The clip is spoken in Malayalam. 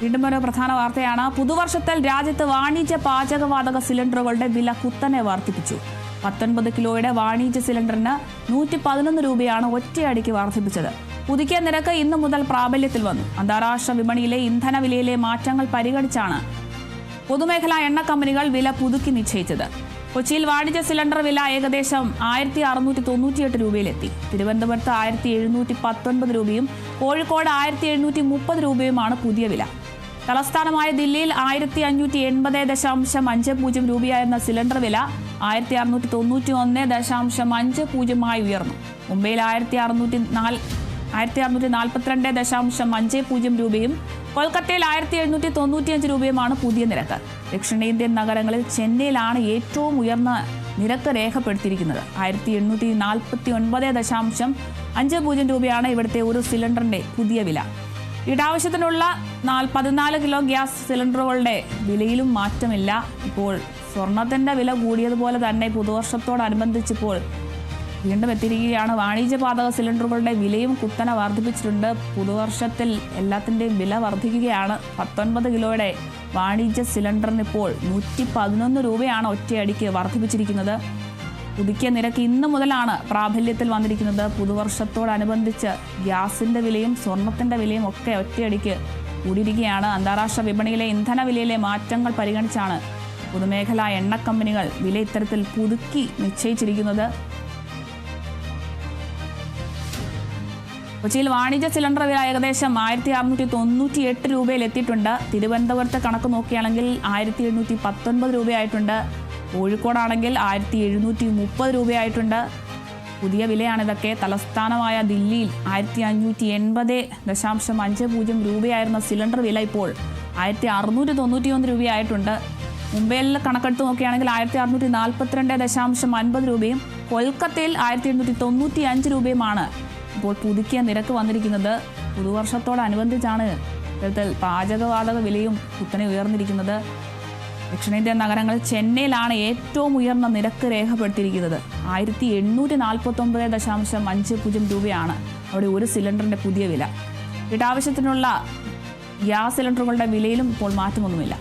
വീണ്ടും ഒരു പ്രധാന വാർത്തയാണ്. പുതുവർഷത്തിൽ രാജ്യത്ത് വാണിജ്യ പാചകവാതക സിലിണ്ടറുകളുടെ വില കുത്തനെ വർദ്ധിപ്പിച്ചു. 19 കിലോയുടെ വാണിജ്യ സിലിണ്ടറിന് 111 രൂപയാണ് ഒറ്റയടിക്ക് വർദ്ധിപ്പിച്ചത്. പുതുക്കിയ നിരക്ക് ഇന്നു മുതൽ പ്രാബല്യത്തിൽ വന്നു. അന്താരാഷ്ട്ര വിപണിയിലെ ഇന്ധന വിലയിലെ മാറ്റങ്ങൾ പരിഗണിച്ചാണ് പൊതുമേഖലാ എണ്ണ കമ്പനികൾ വില പുതുക്കി നിശ്ചയിച്ചത്. കൊച്ചിയിൽ വാണിജ്യ സിലിണ്ടർ വില ഏകദേശം 1698 രൂപയിലെത്തി. തിരുവനന്തപുരത്ത് 1719 രൂപയും കോഴിക്കോട് 1730 രൂപയുമാണ് പുതിയ വില. തലസ്ഥാനമായ ദില്ലിയിൽ 1580.50 രൂപയായിരുന്ന സിലിണ്ടർ വില 1691.50 ഉയർന്നു. മുംബൈയിൽ 1642.50 രൂപയും കൊൽക്കത്തയിൽ 1795 രൂപയുമാണ് പുതിയ നിരക്ക്. ദക്ഷിണേന്ത്യൻ നഗരങ്ങളിൽ ചെന്നൈയിലാണ് ഏറ്റവും ഉയർന്ന നിരക്ക് രേഖപ്പെടുത്തിയിരിക്കുന്നത്. 1849.50 രൂപയാണ് ഇവിടുത്തെ ഒരു സിലിണ്ടറിന്റെ പുതിയ വില. വീട്ടാവശ്യത്തിനുള്ള 14 കിലോ ഗ്യാസ് സിലിണ്ടറുകളുടെ വിലയിലും മാറ്റമില്ല. ഇപ്പോൾ സ്വർണത്തിന്റെ വില കൂടിയതുപോലെ തന്നെ പുതുവർഷത്തോടനുബന്ധിച്ചിപ്പോൾ വീണ്ടും എത്തിയിരിക്കുകയാണ്. വാണിജ്യപാതക സിലിണ്ടറുകളുടെ വിലയും കുത്തനെ വർദ്ധിപ്പിച്ചിട്ടുണ്ട്. പുതുവർഷത്തിൽ എല്ലാത്തിൻ്റെയും വില വർദ്ധിക്കുകയാണ്. 19 കിലോയുടെ വാണിജ്യ സിലിണ്ടറിന് ഇപ്പോൾ 111 രൂപയാണ് ഒറ്റയടിക്ക് വർദ്ധിപ്പിച്ചിരിക്കുന്നത്. പുതുക്കിയ നിരക്ക് ഇന്ന് മുതലാണ് പ്രാബല്യത്തിൽ വന്നിരിക്കുന്നത്. പുതുവർഷത്തോടനുബന്ധിച്ച് ഗ്യാസിൻ്റെ വിലയും സ്വർണത്തിൻ്റെ വിലയും ഒക്കെ ഒറ്റയടിക്ക് കൂടിയിരിക്കുകയാണ്. അന്താരാഷ്ട്ര വിപണിയിലെ ഇന്ധന വിലയിലെ മാറ്റങ്ങൾ പരിഗണിച്ചാണ് പൊതുമേഖലാ എണ്ണ കമ്പനികൾ വില ഇത്തരത്തിൽ പുതുക്കി നിശ്ചയിച്ചിരിക്കുന്നത്. കൊച്ചിയിൽ വാണിജ്യ സിലിണ്ടർ വില ഏകദേശം 1698 രൂപയിൽ എത്തിയിട്ടുണ്ട്. തിരുവനന്തപുരത്തെ കണക്ക് നോക്കുകയാണെങ്കിൽ 1719 രൂപയായിട്ടുണ്ട്. കോഴിക്കോടാണെങ്കിൽ 1730 രൂപയായിട്ടുണ്ട്. പുതിയ വിലയാണിതൊക്കെ. തലസ്ഥാനമായ ദില്ലിയിൽ 1580.50 രൂപയായിരുന്ന സിലിണ്ടർ വില ഇപ്പോൾ 1691 രൂപയായിട്ടുണ്ട്. മുംബൈയിൽ കണക്കെടുത്ത് നോക്കുകയാണെങ്കിൽ 1642.50 രൂപയും കൊൽക്കത്തയിൽ 1795 രൂപയുമാണ് ഇപ്പോൾ പുതുക്കിയ നിരക്ക് വന്നിരിക്കുന്നത്. പുതുവർഷത്തോടനുബന്ധിച്ചാണ് ഇത്തരത്തിൽ പാചകവാതക വിലയും കുത്തനെ ഉയർന്നിരിക്കുന്നത്. ദക്ഷിണേന്ത്യൻ നഗരങ്ങളിൽ ചെന്നൈയിലാണ് ഏറ്റവും ഉയർന്ന നിരക്ക് രേഖപ്പെടുത്തിയിരിക്കുന്നത്. 1849.50 രൂപയാണ് അവിടെ ഒരു സിലിണ്ടറിൻ്റെ പുതിയ വില. വീട്ടാവശ്യത്തിനുള്ള ഗ്യാസ് സിലിണ്ടറുകളുടെ വിലയിലും ഇപ്പോൾ മാറ്റമൊന്നുമില്ല.